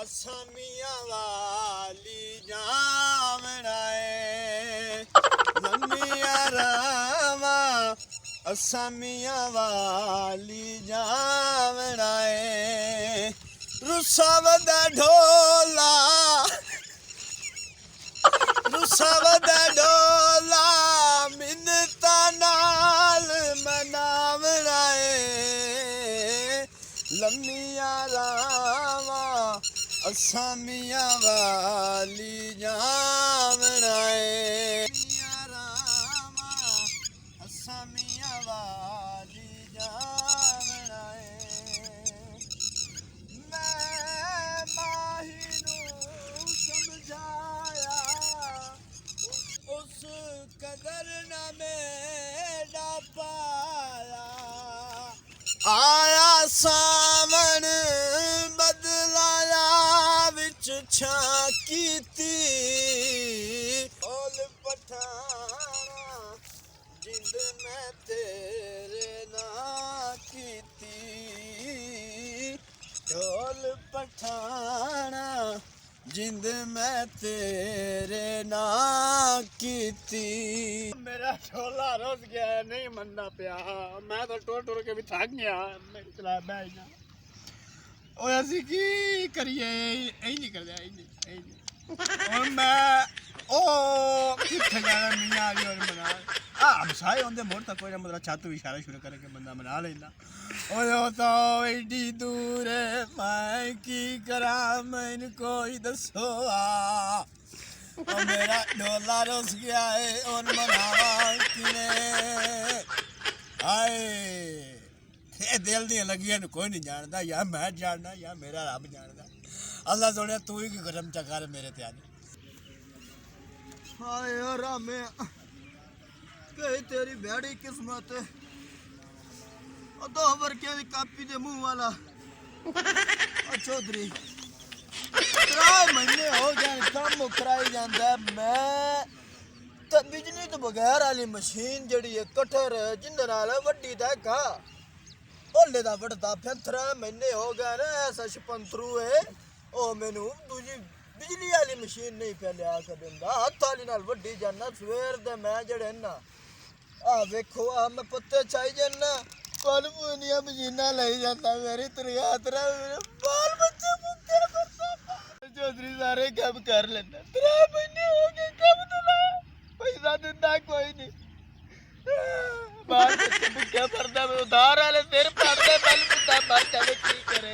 असामिया वाली जावनाए लम्मिया रामा असामिया वाली जावनाए रुसा वदा ढोला मिन्नता नाल मनावनाए लम्मिया रामा असामिया वाली जावनाए रामा असामिया वाली जावनाए मैं माही नूं समझाया उस कदर न मेरा पाया आया सावन बदलाया विच छाकी ती ओल पठाना जिंद मैं तेरे ना कीती ओल पठाना जिंद मैं तेरे ना कीती मेरा ढोला रुस गया है नहीं मनना पिया मैं तो टोर टोर के भी थक गया मैं चला बैठ जा ओए ਅਸੀਂ ਕੀ ਕਰੀਏ ਐ ਨਹੀਂ ਕਰਦਾ ਐ ਨਹੀਂ ਹੁਣ ਮੈਂ ਉਹ ਕਿੱਥੇ ਜਾਣਾ ਮੀਆਂ ਵਾਲੀ ਔਰ ਮਨਾ ਹਮਸਾਏ ਹੁੰਦੇ ਮੋੜ ਤੱਕ ਕੋਈ ਨਾ ਮਤਲਬ ਛੱਤ ਵੀ ਇਸ਼ਾਰਾ ਸ਼ੁਰੂ ਕਰਕੇ ਬੰਦਾ ਮਨਾ ਲੈਂਦਾ ਓਏ ਉਹ ਤਾਂ ਐਡੀ ਦੂਰ ਮੈਂ ਕੀ ਕਰਾਂ ਮੈਨੂੰ ਕੋਈ ਦੱਸੋ ਆ ਉਹ ਮੇਰਾ ਢੋਲਾ ਰੁੱਸ ਗਿਆ ਏ ਉਹਨ ਮਨਾਵਾ ਕਿਨੇ ਆਏ ਇਹ ਦਿਲ ਦੀਆਂ ਲੱਗੀਆਂ ਨੂੰ ਕੋਈ ਨਹੀਂ ਜਾਣਦਾ ਜਾਂ ਮੈਂ ਜਾਣਦਾ ਜਾਂ ਮੇਰਾ ਰੱਬ ਜਾਣਦਾ ਅੱਲਾ ਸੋਹਣਿਆ ਤੂੰ ਹੀ ਕਰਮ ਚੱਕਰ ਮੇਰੇ ਤੇ ਅੱਜ ਹਾਏ ਰਾਮੇ ਕਹੀ ਤੇਰੀ ਭੈੜੀ ਕਿਸਮਤ ਉਹ ਦੋ ਵਰਕੇ ਦੀ ਕਾਪੀ ਦੇ ਮੂੰਹ ਵਾਲਾ ਉਹ ਚੌਧਰੀ 3 ਮਹੀਨੇ ਹੋ ਗਏ ਕੰਮ ਕਰਾਈ ਜਾਂਦਾ ਮੈਂ ਤਾਂ ਬਿਜਲੀ ਤੋਂ ਬਗੈਰ ਵਾਲੀ ਮਸ਼ੀਨ ਜਿਹੜੀ ਹੈ ਕਟਰ ਜਿੰਦੇ ਨਾਲ ਵੱਡੀ ਦਾ ਘਾ ओले दा वड़दा फिर 3 महीने हो गए ना ऐसा छपंतरू है ओ मैनू दूजी बिजली वाली मशीन नहीं पे लिया के दिंदा हत्थ वाली नाल वड्डी जाना सवेर दे मैं जेड़े ना आ वेखो आ मैं पत्ते चाई जाना कल पुनिया मशीना लई जांदा मेरी तरियातरा मेरे बाल बच्चे भूखे फिरदा चौधरी सारे काम कर लेना 3 महीने हो गए काम तो ला पैसा दिंदा कोई नहीं बाल बच्चे भूखे फिरदा मैं उधार वाले सिर पड़दे बल बुद्धा मर जावे की करे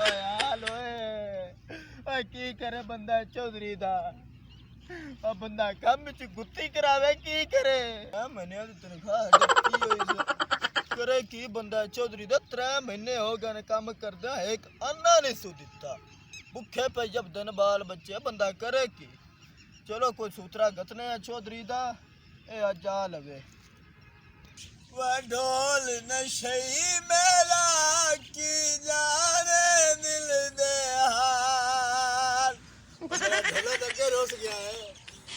ओए हाल ओए की करे बंदा चौधरी दा ओ बंदा काम च गुत्ती करावे की करे महीने दी तनख्वाह की होई करे की बंदा चौधरी दा 3 महीने हो गए काम करदा एक अन्ना नहीं सु दिता भूखे पे जब दिन बाल बच्चे बंदा करे की चलो कोई सूत्रा गतने चौधरी दा ए आ जा लवे ढोल नशई मेरा की जाने दिल दे हाल मेरा ढोला तक के रोस गया है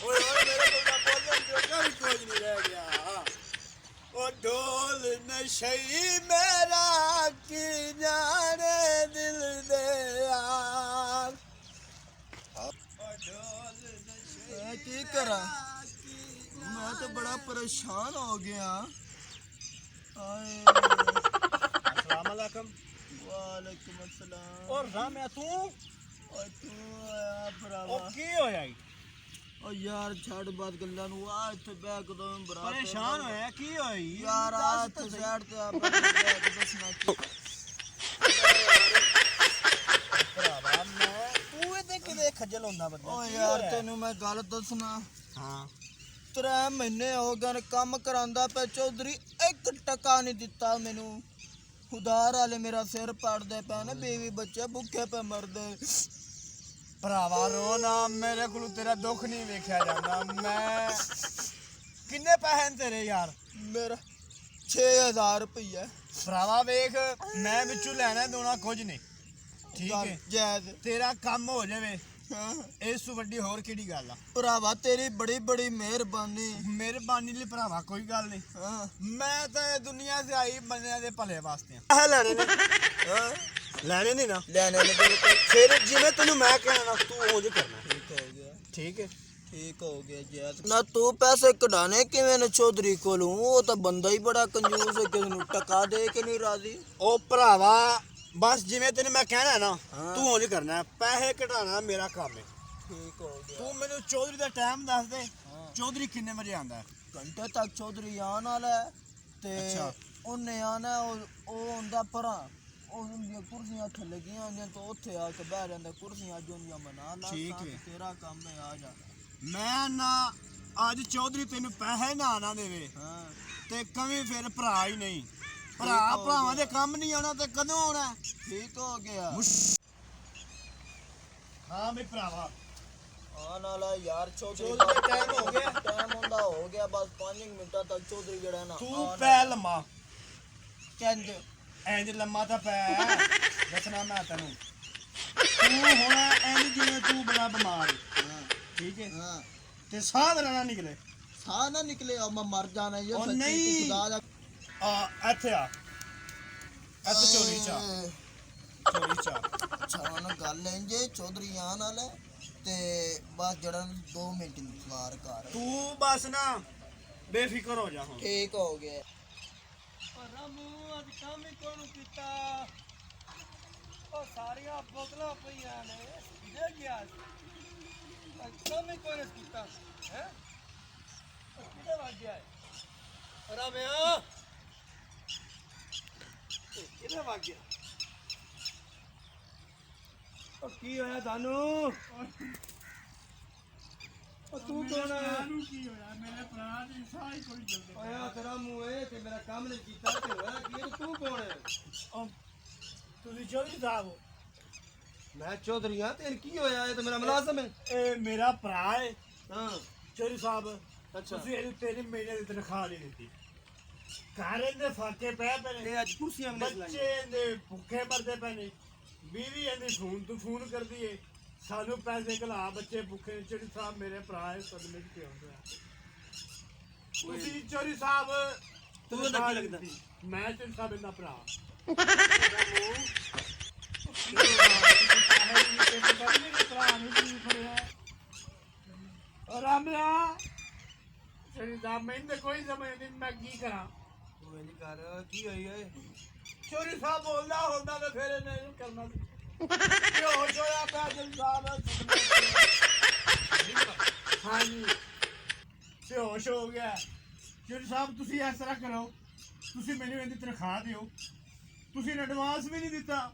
और मेरे को ना बोलने जोगा भी कोई नहीं रह गया ओ ढोल नशई मेरा की जाने दिल दे हाल ओ ढोल नशई की करा मैं तो बड़ा परेशान हो गया अस्सलाम वालेकुम वालेकुम अस्सलाम और राम तू और तू आया भरावा ओ की होया ओ यार छड़ बात गल्ला नु आ इथे बैग कदों बरा परेशान होया की होई यार आ ते साइड ते आ बैग दसना की भरावा मैं तू इते किदे खजल होंदा बंदा ओ यार तेनु मैं गल दसना हां 3 महीने हो गए काम करांदा पे चौधरी 1 टका नहीं दिता मैनू उधार वाले मेरा सिर पाड़दे पे ना बीवी बच्चे भूखे पे मरदे भरावा रो ना मेरे को तेरा दुख नहीं वेख्या जांदा मैं किन्ने पैसे तेरे यार मेरा 6000 रुपया भरावा वेख मैं विचों लेना दोना कुछ नहीं ठीक है जायज तेरा काम हो जावे इस वड्डी होर केड़ी गल आ भरावा तेरी बड़ी बड़ी मेहरबानी ली भरावा कोई गल नहीं मैं तो दुनिया से आई बंदे दे भले वास्ते ਲੈਣੇ ਨਹੀਂ ਨਾ ਲੈਣੇ ਨੇ ਬਿਲकुल ਫਿਰ ਜਿਵੇਂ ਤੈਨੂੰ ਮੈਂ ਕਹਿਣਾ ਤੂੰ ਉਂਝ ਕਰਨਾ ठीक हो गया ਠੀਕ ਹੈ ठीक हो गया जैद ना तू पैसे कढ़ाने किवें ने चौधरी कोलों वो तो बंदा ही बड़ा कंजूस है किसी ਨੂੰ ਟਕਾ ਦੇ ਕੇ ਨਹੀਂ ਰਾਜ਼ੀ ਉਹ ਭਰਾਵਾ ਬਸ ਜਿਵੇਂ ਤੈਨੂੰ ਮੈਂ ਕਹਿਣਾ ਨਾ ਹਾਂ। ਤੂੰ ਉਂਝ ਕਰਨਾ ਪੈਸੇ ਕਢਾਣਾ ਮੇਰਾ ਕੰਮ ਹੈ ठीक हो गया ਤੂੰ ਮੈਨੂੰ ਚੌਧਰੀ ਦਾ ਟਾਈਮ ਦੱਸ ਦੇ ਹਾਂ। ਚੌਧਰੀ ਕਿੰਨੇ ਵਜੇ ਆਂਦਾ ਹੈ ਘੰਟੇ ਤੱਕ ਚੌਧਰੀ ਆਉਣ ਵਾਲਾ ਹੈ ਤੇ ਅੱਛਾ। ਉਹਨੇ ਆਣਾ ਉਹ ਹੁੰਦਾ ਪਰਾਂ ਉਹਦੀਆਂ ਕੁਰਸੀਆਂ ਇੱਥੇ ਲੱਗੀਆਂ ਹੁੰਦੀਆਂ ਤਾਂ ਉੱਥੇ ਆ ਕੇ ਬਹਿ ਜਾਂਦਾ ਕੁਰਸੀਆਂ ਅੱਜ ਉਹਦੀਆਂ ਬਣਾ ਲਾ ਠੀਕ ਤਾਂ ਹੈ। ਤੇਰਾ ਕੰਮ ਹੈ ਆ ਜਾ ਮੈਂ ਨਾ ਅੱਜ ਚੌਧਰੀ ਤੈਨੂੰ ਪੈਸੇ ਨਾ ਦੇਵੇ ਹਾਂ ਤੇ ਕਵੀ ਫਿਰ ਭਰਾ ਹੀ ਨਹੀਂ ਹੋ ਭਰਾਵਾਂ ਗਿਆ। ਦੇ ਕੰਮ ਨਹੀਂ ਆਉਣਾ ਤੇ ਕਦੋਂ ਆਉਣਾ ਠੀਕ ਹੋ ਗਿਆ ਹਾਂ ਵੀ ਭਰਾਵਾ ਆਉਣ ਵਾਲਾ ਯਾਰ ਚੌਧਰੀ ਚੌਧਰੀ ਦਾ time ਹੋ ਗਿਆ। ਟਾਈਮ ਹੁੰਦਾ ਹੋ ਗਿਆ ਬਸ 5 ਮਿੰਟਾਂ ਤੱਕ ਚੌਧਰੀ ਜਿਹੜਾ ਨਾ ਤੂੰ ਆਉਣ ਪੈ ਲੰਮਾ ਕਹਿੰਦੇ ਇੰਜ ਲੰਮਾ ਤਾਂ ਪੈ ਦੱਸਣਾ ਮੈਂ ਤੈਨੂੰ ਤੂੰ ਹੁਣ ਇੰਜ ਜਿਵੇਂ ਤੂੰ ਬੜਾ ਬਿਮਾਰ ਹੈ ਹਾਂ ਠੀਕ ਹੈ ਹਾਂ ਤੇ ਸਾਹ ਦਾ ਨਾ ਨਿਕਲੇ ਸਾਹ ਨਾ ਨਿਕਲੇ ਆ ਮੈਂ ਮਰ ਜਾਣਾ ਇਹ ਉਹ ਸੱਚੀ ਨਹੀਂ। ਤੂੰ ਖੁਦਾ ਦਾ ਆ ਇੱਥੇ ਆ ਇੱਥੇ ਚੋਰੀ ਚਾ ਚੋਰੀ ਚਾ ਛਾਣ ਗੱਲ ਇੰਜੇ ਚੌਧਰੀ ਆਉਣ ਵਾਲਾ ਹੈ ਤੇ ਬਸ ਜਿਹੜਾ 2 ਮਿੰਟ ਇੰਤਜ਼ਾਰ ਕਰ ਤੂੰ ਬਸ ਨਾ ਬੇਫਿਕਰ ਹੋ ਜਾ ਹੁਣ ਠੀਕ ਹੋ ਗਿਆ ਰਾਮੂ ਅੱਜ ਕੰਮ ਹੀ ਕੋਣ ਕੀਤਾ ਉਹ ਸਾਰੀਆਂ ਬੋਤਲਾਂ ਪਈਆਂ ਨੇ ਦੇ ਗਿਆ ਅੱਜ ਕੰਮ ਹੀ ਕੋਣ ਕੀਤਾ ਹੈ ਕਿਹਦੇ ਵੱਜ ਗਿਆ ਰਾਮਿਆ ਕਿਹਦੇ ਵੱਜ ਗਿਆ ਉਹ ਕੀ ਹੋਇਆ ਤੁਹਾਨੂੰ ਉਹ ਤੂੰ ਕੌਣ ਹੈ ਕੀ ਹੋਇਆ ਮੇਰੇ ਭਰਾ ਦੀ ਸਾਹ ਹੀ ਕੋਈ ਜਲਦੀ ਆਇਆ ਤੇਰਾ ਮੂੰਹ ਇਹ ਤੇ ਮੇਰਾ ਕੰਮ ਨਹੀਂ ਕੀਤਾ ਤੇ ਹੋਇਆ ਕੀ ਹੈ ਤੂੰ ਕੌਣ ਹੈ ਤੁਸੀਂ ਚੌਧਰੀ ਸਾਹਿਬ ਹੋ ਮੈਂ ਚੌਧਰੀ ਹਾਂ ਤੇ ਕੀ ਹੋਇਆ ਇਹ ਤਾਂ ਮੇਰਾ ਮੁਲਾਜ਼ਮ ਹੈ ਇਹ ਮੇਰਾ ਭਰਾ ਹੈ ਹਾਂ ਚੌਧਰੀ ਸਾਹਿਬ ਅੱਛਾ ਤੁਸੀਂ ਇਹਨੂੰ 3 ਮਹੀਨੇ ਦੀ ਤਨਖਾਹ ਨਹੀਂ ਦਿੱਤੀ ਘਰ ਇਹਦੇ ਫਾਕੇ ਪੈ ਪਏ ਨੇ ਇਹ ਅੱਜ ਕੁਰਸੀਆਂ ਵਿੱਚ ਬੱਚੇ ਇਹਦੇ ਭੁੱਖੇ ਮਰਦੇ ਪਏ ਨੇ ਬੀਵੀ ਇਹਦੀ ਫੋਨ ਤੋਂ ਫੋਨ ਕਰਦੀ ਏ ਸਾਨੂੰ ਪੈਸੇ ਘਲਾ ਬੱਚੇ ਭੁੱਖੇ ਨੇ। ਚੌਧਰੀ ਸਾਹਿਬ ਮੇਰੇ ਭਰਾ ਹੈ ਸਦਮੇ ਚ ਪਿਆ ਹੋਇਆ ਤੁਸੀਂ ਚੌਧਰੀ ਸਾਹਿਬ ਤੂੰ ਉਹਦਾ ਕੀ ਲੱਗਦਾ? ਮੈਂ ਚੌਧਰੀ ਸਾਹਿਬ ਦਾ ਭਰਾ ਰਾਮਿਆ ਚੌਧਰੀ ਸਾਹਿਬ ਮੈਨੂੰ ਤਾਂ ਕੋਈ ਸਮਝ ਨਹੀਂ ਮੈਂ ਕੀ ਕਰਾਂ ਤੂੰ ਇੰਜ ਕਰ ਕੀ ਹੋਈ ਓਏ ਚੋਰੀ ਸਾਹਿਬ ਬੋਲਦਾ ਹੁੰਦਾ ਤਾਂ ਫਿਰ ਇਹਨੇ ਇਹਨੂੰ ਕਰਨਾ ਸੀ ਬੇਹੋਸ਼ ਹੋਇਆ ਪਿਆ ਚੋਰੀ ਸਾਹਿਬ ਹਾਂਜੀ ਬੇਹੋਸ਼ ਹੋ ਗਿਆ ਚੋਰੀ ਸਾਹਿਬ ਤੁਸੀਂ ਇਸ ਤਰ੍ਹਾਂ ਕਰੋ ਤੁਸੀਂ ਮੈਨੂੰ ਇਹਦੀ ਤਨਖਾਹ ਦਿਓ ਤੁਸੀਂ ਐਡਵਾਂਸ ਵੀ ਨਹੀਂ ਦਿੱਤਾ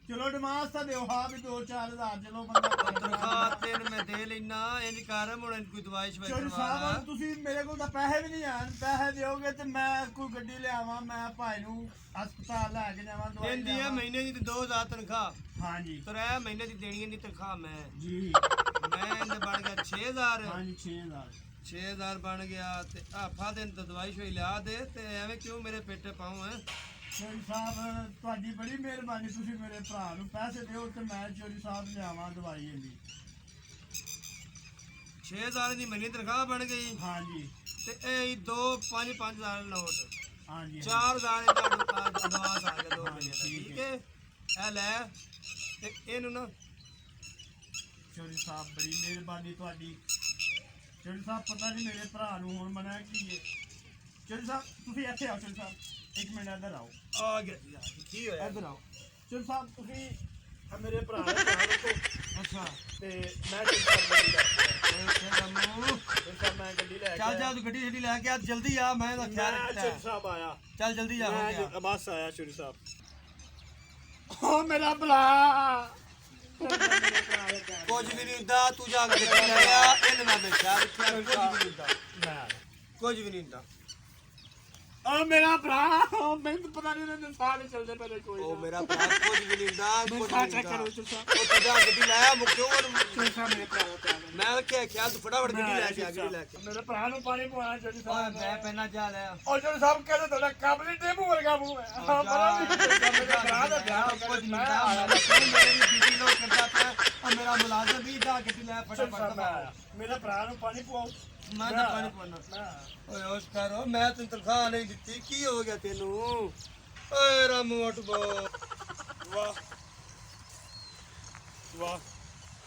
ਚਲੋ ਐਡਵਾਂਸ ਤਾਂ ਦਿਓ ਹਾਂ ਵੀ 2-4 ਹਜ਼ਾਰ ਚਲੋ ਬੰਦਾ ਤਨਖਾਹ ਤੈਨੂੰ ਮੈਂ ਦੇ ਲੈਣਾ ਇੰਜ ਕਰ ਹੁਣ ਕੋਈ ਦਵਾਈ ਸ਼ਵਾਈ ਚੋਰੀ ਸਾਹਿਬ ਹੁਣ ਤੁਸੀਂ ਮੇਰੇ ਕੋਲ ਤਾਂ ਪੈਸੇ ਵੀ ਨਹੀਂ ਆਣ ਪੈਸੇ ਦਿਓਗੇ ਤੇ ਮੈਂ ਕੋਈ ਗੱਡੀ ਲਿਆਵਾਂ ਮੈਂ ਭਾਈ ਨੂੰ ਹਸਪਤਾਲ ਲੈ ਕੇ ਜਾਵਾਂ ਦਵਾਈ ਇੰਦੀ ਹੈ ਲਿਆਵਾਂ। ਮਹੀਨੇ ਦੀ 2000 ਤਨਖਾਹ ਹਾਂਜੀ ਤੇ ਰਹਿ ਮਹੀਨੇ ਦੀ ਦੇਣੀ ਨਹੀਂ ਤਨਖਾਹ ਮੈਂ ਜੀ ਇਹਦੇ ਬਣ ਗਿਆ 6000 ਹਾਂਜੀ 6000 6000 ਬਣ ਗਿਆ ਤੇ ਆਫਾ ਦਿਨ ਤਾਂ ਦਵਾਈ ਸ਼ੋਈ ਲਿਆ ਦੇ ਤੇ ਐਵੇਂ ਕਿਉਂ ਮੇਰੇ ਪੇਟੇ ਪਾਉ ਹੈ ਚੋਰੀ ਸਾਹਿਬ ਤੁਹਾਡੀ ਬੜੀ ਮਿਹਰਬਾਨੀ ਤੁਸੀਂ ਮੇਰੇ ਭਰਾ ਨੂੰ ਪੈਸੇ ਦਿਓ ਤੇ ਮੈਂ ਚੋਰੀ ਸਾਹਿਬ ਲਿਆਵਾਂ ਦਵਾਈ ਇਹਦੀ 6000 ਦੀ ਮਹੀਨੇ ਤਨਖਾਹ ਬਣ ਗਈ ਹਾਂਜੀ ਤੇ ਇਹ 2-5-5000 ਨੋਟ ਹਾਂਜੀ 4000 ਦਾ ਐਡਵਾਂਸ ਆ ਗਿਆ 2 ਮਹੀਨੇ ਦਾ ਠੀਕ ਠੀਕ ਹੈ ਇਹ ਲੈ ਤੇ ਇਹਨੂੰ ਨਾ ਚੋਰੀ ਸਾਹਿਬ ਬੜੀ ਮਿਹਰਬਾਨੀ ਤੁਹਾਡੀ ਚੋਰੀ ਸਾਹਿਬ ਪਤਾ ਨਹੀਂ ਮੇਰੇ ਭਰਾ ਨੂੰ ਹੁਣ ਮਨਾ ਕੀ ਹੈ ਚੋਰੀ ਸਾਹਿਬ ਤੁਸੀਂ ਇੱਥੇ ਆਓ ਚੋਰੀ ਸਾਹਿਬ 1 ਮਿੰਟ ਇੱਧਰ ਆਓ ਆ ਗਿਆ ਜੀ, ਆ ਗਿਆ। ਕੀ ਹੋਇਆ ਇੱਧਰ ਆਓ ਚੋਰੀ ਸਾਹਿਬ ਤੁਸੀਂ ਆਹ ਮੇਰੇ ਭਰਾ ਦਾ ਖਿਆਲ ਰੱਖੋ ਅੱਛਾ ਤੇ ਮੈਂ ਚੋਰੀ ਸਾਹਿਬ ਨੂੰ ਰਾਮੂ ਚੋਰੀ ਸਾਹਿਬ ਮੈਂ ਗੱਡੀ ਲੈ ਕੇ ਚੱਲ ਜਾ ਤੂੰ ਗੱਡੀ ਛੱਡੀ ਲੈ ਕੇ ਆ ਜਲਦੀ ਆ ਮੈਂ ਇਹਦਾ ਖਿਆਲ ਮੈਂ ਰੱਖਦਾ ਚੋਰੀ ਸਾਹਿਬ ਆਇਆ ਚੱਲ ਜਲਦੀ ਆ ਹੋ ਗਿਆ ਬਸ ਆਇਆ ਚੋਰੀ ਸਾਹਿਬ ਓ ਮੇਰਾ ਭਲਾ ਕੁਝ ਵੀ ਨਹੀਂ ਹੁੰਦਾ ਤੂੰ ਜਾ ਕੇ ਗੱਡੀ ਲੈ ਆ ਇਹਨੇ ਮੈਂ ਖਿਆਲ ਰੱਖਿਆ ਕੁਝ ਵੀ ਨਹੀਂ ਹੁੰਦਾ ਮੈਂ ਕੁਝ ਵੀ ਨਹੀਂ ਹੁੰਦਾ ਓ ਮੇਰਾ ਭਰਾ ਮੈਨੂੰ ਪਤਾ ਨਹੀਂ ਇਹਨਾਂ ਸਾਰੇ ਚੱਲਦੇ ਪਏ ਕੋਈ ਉਹ ਮੇਰਾ ਭਰਾ ਕੁਝ ਵੀ ਨਹੀਂ ਹੁੰਦਾ ਕੁਝ ਵੀ ਮੈਂ ਨਹੀਂ ਚੈੱਕ ਕਰੋ ਹੁੰਦਾ ਚੋਰੀ ਸਾਹਿਬ ਉਹ ਤਾਂ ਜਾ ਗੱਡੀ ਲੈ ਆ ਮੁੱਕਿਓ ਚੋਰੀ ਸਾਹਿਬ ਮੇਰੇ ਭਰਾ ਦਾ ਧਿਆਨ ਰੱਖੋ। ਮੈਂ ਕਿਹਾ ਖਿਆਲ ਤੂੰ ਫਟਾਫਟ ਗੱਡੀ ਲੈ ਕੇ ਆ ਗੱਡੀ ਲੈ ਕੇ ਮੇਰੇ ਭਰਾ ਨੂੰ ਪਾਣੀ ਪਵਾਉਣਾ ਚੋਰੀ ਓਏ ਸਾਹਿਬ ਮੈਂ ਪਹਿਲਾਂ ਜਾ ਲੈ ਆ ਓ ਚੋਰੀ ਸਾਹਿਬ ਕਹਿੰਦੇ ਤੁਹਾਡਾ ਕੰਮ ਨਹੀਂ ਟੇਬੂ ਵਰਗਾ ਮੂੰਹ ਹੈ ਹਾਂ ਬੜਾ ਵੀ ਮੇਰੇ ਭਰਾ ਦਾ ਧਿਆਨ ਕੁਝ ਨਹੀਂ ਮੈਂ ਹੁੰਦਾ ਆਇਆ ਮੈਂ ਕਿਹਾ ਮੇਰੇ ਵੀ ਬੀਬੀ ਲੋਕ ਕਰਦਾ ਪਿਆ ਆ ਮੇਰਾ ਮੁਲਾਜ਼ਮ ਵੀ ਜਾ ਗੱਡੀ ਲੈ ਚੋਰੀ ਸਾਹਿਬ ਫਟਾਫਟ ਮੈਂ ਆਇਆ ਮੇਰੇ ਭਰਾ ਨੂੰ ਪਾਣੀ ਪਵਾਓ ਮੈਂ ਤਾਂ ਪਾਣੀ ਪਾਉਣਾ ਓਏ ਉਸ ਕਰੋ ਮੈਂ ਤੈਨੂੰ ਤਨਖਾਹ ਨਹੀਂ ਦਿੱਤੀ ਕੀ ਹੋ ਗਿਆ ਤੈਨੂੰ ਓਏ ਰਾਮੂ ਉੱਠ ਬੋ ਵਾਹ ਵਾਹ,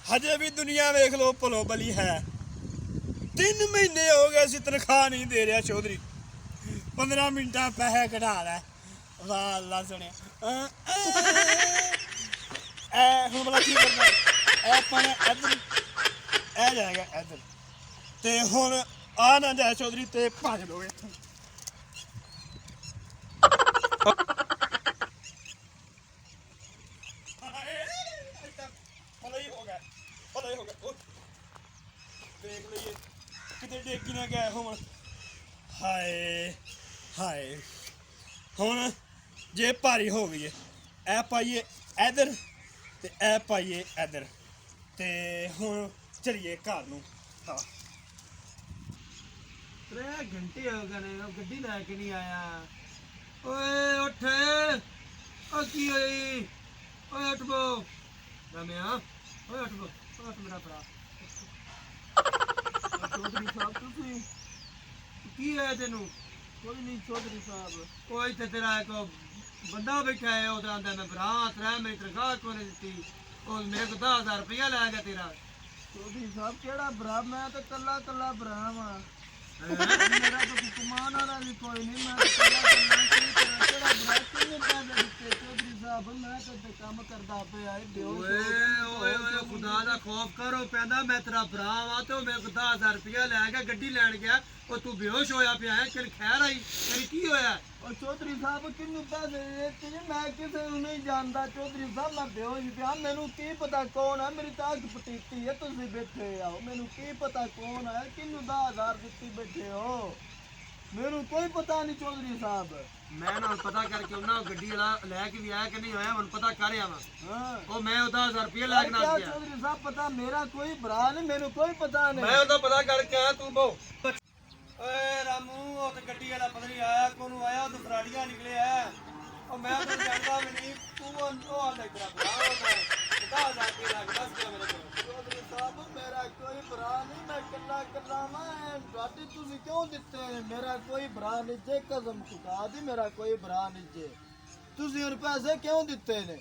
ਹਜੇ ਵੀ ਦੁਨੀਆ ਵੇਖ ਲੋ ਭਲੋ ਬਲੀ ਹੈ। 3 ਮਹੀਨੇ ਹੋ ਗਏ ਅਸੀਂ ਤਨਖਾਹ ਨਹੀਂ ਦੇ ਰਿਹਾ ਚੌਧਰੀ। 15 ਮਿੰਟਾਂ ਪੈਸੇ ਕਢਾ ਲੈ। ਵਾਹ ਅੱਲਾ ਸੁਣਿਆ। ਐ ਹੁਣ ਬਲਾ ਕੀ ਕਰਨਾ? ਐ ਪਾਣਾ ਇੱਧਰ, ਐ ਜਾਏਗਾ ਇੱਧਰ, ਤੇ ਹੁਣ ਆ ਨਾ ਜਾਏ ਚੌਧਰੀ ਤੇ ਭੱਜ ਲੋ ਇੱਥੋਂ। ਦੇਖ ਲਈਏ ਕਿਤੇ ਡੇਗੀ ਨਾ ਗਏ ਹੋਣ। ਹਾਏ ਹਾਏ, ਹੁਣ ਜੇ ਭਾਰੀ ਹੋ ਗਈ ਐ ਪਾਈਏ ਇੱਧਰ ਤੇ ਐ ਪਾਈਏ ਇੱਧਰ, ਤੇ ਹੁਣ ਚਲੀਏ ਘਰ ਨੂੰ। ਹਾਂ 3 ਘੰਟੇ ਹੋ ਗਏ ਨੇ, ਗੱਡੀ ਲੈ ਕੇ ਨਹੀਂ ਆਇਆ। ਓਏ ਉੱਠ, ਓ ਕੀ ਹੋਈ? ਓਏ ਉੱਠ ਬੋ ਰਮਿਆ, ਓਏ ਉੱਠ ਬੋ, ਉੱਠ ਮੇਰਾ ਭਰਾ। ਚੌਧਰੀ ਸਾਹਿਬ ਤੁਸੀਂ ਕੀ ਹੋਇਆ ਤੈਨੂੰ? ਕੋਈ ਨਹੀਂ ਚੌਧਰੀ ਸਾਹਿਬ। ਕੋਈ ਤੇ ਤੇਰਾ ਇੱਕ ਬੰਦਾ ਬੈਠਾ ਹੈ, ਉਹਦਾ ਆਂਦਾ ਮੈਂ ਭਰਾ 3 ਮਿੰਟ ਤਨਖਾਹ ਕਿਉਂ ਨਹੀਂ ਦਿੱਤੀ? ਉਹ ਮੇਰੇ ਕੋਲ 10,000 ਰੁਪਇਆ ਲੈ ਗਿਆ ਤੇਰਾ। ਚੌਧਰੀ ਸਾਹਿਬ ਕਿਹੜਾ ਭਰਾ? ਮੈਂ ਤਾਂ ਕੱਲਾ ਭਰਾ ਵਾਂ। ਮੇਰਾ ਤਾਂ ਕਮਾਉਣ ਵਾਲਾ ਵੀ ਕੋਈ ਨਹੀਂ। ਮੈਂ ਤਾਂ ਕਿਹੜਾ ਭਰਾ? ਕਿੰਨੇ ਪੈਸੇ ਦਿੱਤੇ ਚੌਧਰੀ ਸਾਹਿਬ? ਮੈਂ ਤਾਂ ਇੱਥੇ ਕੰਮ ਕਰਦਾ ਪਿਆ। ਓਏ ਓਏ ਓਏ ਖੁਦਾ ਦਾ ਖੌਫ ਕਰੋ ਪੈਂਦਾ। ਮੈਂ ਤੇਰਾ ਭਰਾ ਵਾਂ ਤੇ ਉਹ ਮੇਰੇ ਕੋਲ 10,000 ਰੁਪਇਆ ਲੈ ਗਿਆ, ਗੱਡੀ ਲੈਣ ਗਿਆ। ਉਹ ਤੂੰ ਬੇਹੋਸ਼ ਹੋਇਆ ਪਿਆ ਹੈ। ਕਿ ਖੈਰ ਆਈ ਤੇਰੀ ਕੀ ਹੋਇਆ? ਉਹ ਚੌਧਰੀ ਸਾਹਿਬ ਕਿੰਨੂੰ ਪੈਸੇ ਦਿੱਤੇ ਜੀ? ਮੈਂ ਕਿਸੇ ਨੂੰ ਨਹੀਂ ਜਾਣਦਾ ਚੌਧਰੀ ਸਾਹਿਬ। ਮੈਂ ਬੇਹੋਸ਼ ਪਿਆ। ਮੈਨੂੰ ਕੀ ਪਤਾ ਕੌਣ ਹੈ? ਮੇਰੀ ਤਾਂ ਅੱਗ ਪਟੀਤੀ ਹੈ। ਤੁਸੀਂ ਬੈਠੇ ਆਓ, ਮੈਨੂੰ ਕੀ ਪਤਾ ਕੌਣ ਹੈ? ਕਿੰਨੂੰ 10,000 ਦਿੱਤੀ ਬੈਠੇ ਹੋ? ਮੈਨੂੰ ਕੋਈ ਪਤਾ ਨਹੀਂ ਚੌਧਰੀ ਸਾਹਿਬ। ਮੈਂ ਨਾ ਹੁਣ ਪਤਾ ਕਰਕੇ ਉਹਨਾਂ ਗੱਡੀ ਵਾਲਾ ਲੈ ਕੇ ਵੀ ਆਇਆ ਕਿ ਨਹੀਂ ਆਇਆ, ਹੁਣ ਪਤਾ ਕਰ ਆਵਾਂ। ਹਾਂ ਉਹ ਮੈਂ ਉਹਦਾ 1000 ਰੁਪਇਆ ਲੈ ਕੇ ਨਾ ਗਿਆ। ਚੌਧਰੀ ਸਾਹਿਬ ਪਤਾ ਮੇਰਾ ਕੋਈ ਭਰਾ ਨਹੀਂ, ਮੈਨੂੰ ਕੋਈ ਪਤਾ ਨਹੀਂ। ਮੈਂ ਉਹਦਾ ਪਤਾ ਕਰਕੇ ਆਇਆ, ਤੂੰ ਬੋ। ਓਏ ਰਾਮੂ, ਉਹ ਤੇ ਗੱਡੀ ਵਾਲਾ ਪਤਾ ਨਹੀਂ ਆਇਆ ਕੋਨੂੰ ਆਇਆ, ਉਹ ਫਰਾੜੀਆਂ ਨਿਕਲਿਆ। ਉਹ ਮੈਂ ਤਾਂ ਜਾਣਦਾ ਵੀ ਨਹੀਂ। ਤੂੰ ਉਹ ਆਲੇ ਤੇਰਾ ਭਰਾ ਹੋਣਾ 10,000 ਰੁਪਇਆ ਲੱਗ ਦੱਸ ਗਿਆ ਮੇਰੇ ਕੋਲ। ਚੌਧਰੀ ਸਾਹਿਬ ਮੇਰਾ ਕੋਈ ਭਰਾ ਨਹੀਂ, ਮੈਂ ਕੱਲਾ ਮੈਂ। ਤੁਹਾਡੇ ਤੁਸੀਂ ਕਿਉਂ ਦਿੱਤੇ? ਮੇਰਾ ਕੋਈ ਭਰਾ ਨਹੀਂ ਜੇ, ਕਸਮ ਖੁਦਾ ਦੀ ਮੇਰਾ ਕੋਈ ਭਰਾ ਨਹੀਂ ਜੇ। ਤੁਸੀਂ ਹੁਣ ਪੈਸੇ ਕਿਉਂ ਦਿੱਤੇ ਨੇ?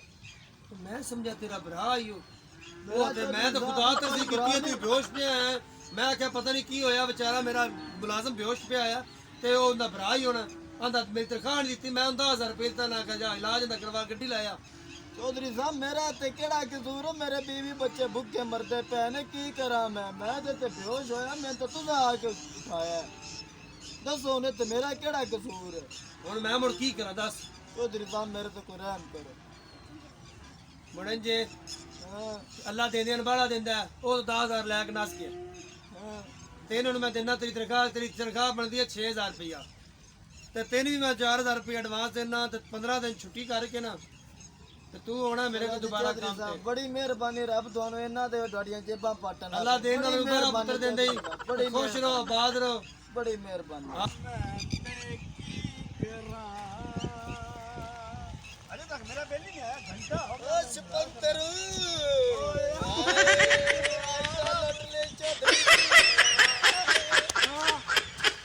ਮੈਂ ਸਮਝਿਆ ਤੇਰਾ ਭਰਾ ਹੀ ਉਹ ਤੇ ਮੈਂ ਤਾਂ ਖੁਦਾ ਤਰਸੀ ਕੀਤੀ ਤੂੰ ਬੇਹੋਸ਼ ਪਿਆ ਹੈ। ਮੈਂ ਆਖਿਆ ਪਤਾ ਨਹੀਂ ਕੀ ਹੋਇਆ, ਵਿਚਾਰਾ ਮੇਰਾ ਮੁਲਾਜ਼ਮ ਬੇਹੋਸ਼ ਪਿਆ ਆ ਤੇ ਉਹ ਉਹਦਾ ਭਰਾ ਹੀ ਹੋਣਾ। ਆਂਦਾ ਮੇਰੀ ਤਨਖਾਹ ਨਹੀਂ ਦਿੱਤੀ, ਮੈਂ 10,000 ਰੁਪਏ ਦਿੱਤਾ। ਨਾ ਕਹਾ ਜਾ ਇਲਾਜ ਦਾ ਕਰਵਾ, ਗੱਡੀ ਲਾਇਆ। ਚੌਧਰੀ ਸਾਹਿਬ ਮੇਰਾ ਤੇ ਕਿਹੜਾ ਕਸੂਰ? ਮੇਰੇ ਬੀਵੀ ਬੱਚੇ ਭੁੱਖੇ ਮਰਦੇ ਪਏ ਨੇ, ਕੀ ਕਰਾਂ ਮੈਂ ਤੇ ਬੇਹੋਸ਼ ਹੋਇਆ। ਮੈਂ ਤਾਂ ਤੁਸੀਂ ਆ ਕੇ ਉਠਾਇਆ। ਦੱਸੋ ਨੇ ਤੇ ਮੇਰਾ ਕਿਹੜਾ ਕਸੂਰ? ਹੁਣ ਮੈਂ ਮੁੜ ਕੀ ਕਰਾਂ ਦੱਸ? ਚੌਧਰੀ ਸਾਹਿਬ ਮੇਰੇ ਤੇ ਕੋਈ ਰਹਿਮ ਕਰੋ। ਮੁੜਨ ਜੇ ਹਾਂ ਅੱਲਾ ਦੇਣ ਵਾਲਾ ਦਿੰਦਾ, ਉਹ 10,000 ਲੈ ਕੇ ਨਸ ਗਿਆ। ਹਾਂ ਤੇ ਇਹਨਾਂ ਨੂੰ ਮੈਂ ਦਿੰਦਾ, ਤੇਰੀ ਤਨਖਾਹ ਬਣਦੀ ਹੈ 6,000 ਰੁਪਇਆ, ਤੇ ਤੈਨੂੰ ਵੀ ਮੈਂ 4,000 ਰੁਪਇਆ ਐਡਵਾਂਸ ਦੇਣਾ, ਤੇ 15 ਦਿਨ ਛੁੱਟੀ ਕਰਕੇ ਨਾ ਤੇ ਤੂੰ ਆਉਣਾ ਮੇਰੇ ਕੋਲ ਦੁਬਾਰਾ ਕੰਮ ਤੇ। ਬੜੀ ਮਿਹਰਬਾਨੀ ਰੱਬ ਤੁਹਾਨੂੰ ਇਹਨਾਂ ਦੇ ਤੁਹਾਡੀਆਂ ਜੇਬਾਂ ਪਾਟਣ। ਅੱਲਾ ਦੇਣ ਵਾਲਾ ਦੁਬਾਰਾ ਪੁੱਤਰ ਦਿੰਦੇ ਹੀ। ਬੜੀ ਖੁਸ਼ ਰਹੋ, ਆਬਾਦ ਰਹੋ। ਬੜੀ ਮਿਹਰਬਾਨੀ। ਅਜੇ ਤੱਕ ਮੇਰਾ ਬਿੱਲ ਨਹੀਂ ਆਇਆ, ਘੰਟਾ ਹੋ ਓ ਸਪੰਤਰ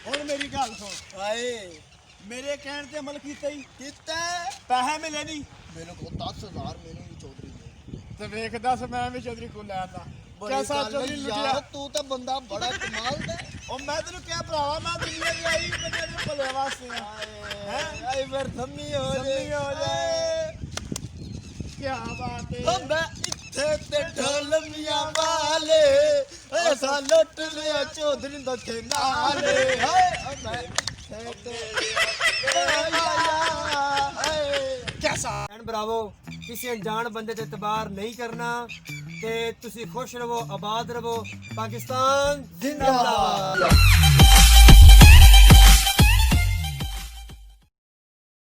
ਹੁਣ ਮੇਰੀ ਗੱਲ ਸੁਣ। ਆਏ ਮੇਰੇ ਕਹਿਣ ਤੇ ਅਮਲ ਕੀਤਾ ਹੀ, ਕੀਤਾ ਪੈਸੇ ਮਿਲੇ ਨਹੀਂ ਮੈਨੂੰ ਕੋਲ 10,000 ਮੈਨੂੰ ਵੀ ਚੌਧਰੀ ਨੇ। ਤੇ ਵੇਖ ਦੱਸ ਮੈਂ ਵੀ ਚੌਧਰੀ ਕੋਲ ਲੈ ਆਂਦਾ। ਬੜੀ ਕੈਸਾ ਗੱਲ ਚੌਧਰੀ ਯਾਰ, ਲੁੱਟਿਆ? ਤੂੰ ਤਾਂ ਬੰਦਾ ਬੜਾ ਕਮਾਲ ਦਾ। ਉਹ ਮੈਂ ਤੈਨੂੰ ਕਿਹਾ ਭਰਾਵਾ, ਮੈਂ ਦੁਨੀਆ ਦੀ ਆਈ ਬੰਦੇ ਨੂੰ ਭਲੇ ਵਾਸਤੇ ਆ। ਹੈਂ? ਆਏ ਫਿਰ ਥੰਮੀ ਹੋ ਜੰਮੀ ਹੋ ਜਾਏ। ਕੀ ਬਾਤ ਹੈ। ਓ ਮੈਂ ਇੱਥੇ ਤੇ ਢੋਲਮੀਆਂ ਵਾਲੇ ਐਸਾ ਲੁੱਟ ਲਿਆ ਚੌਧਰੀ ਦਾ ਤੇ ਨਾਲੇ। ਹਾਏ ਓ ਮੈਂ ਇੱਥੇ ਤੇ ਕੈਸਾ ਐਨ ਬਰਾਵੋ, ਕਿਸੇ ਅਣਜਾਣ ਬੰਦੇ ਤੇ ਇਤਬਾਰ ਨਹੀਂ ਕਰਨਾ, ਤੇ ਤੁਸੀਂ ਖੁਸ਼ ਰਹੋ, ਆਬਾਦ ਰਹੋ। ਪਾਕਿਸਤਾਨ ਜ਼ਿੰਦਾਬਾਦ।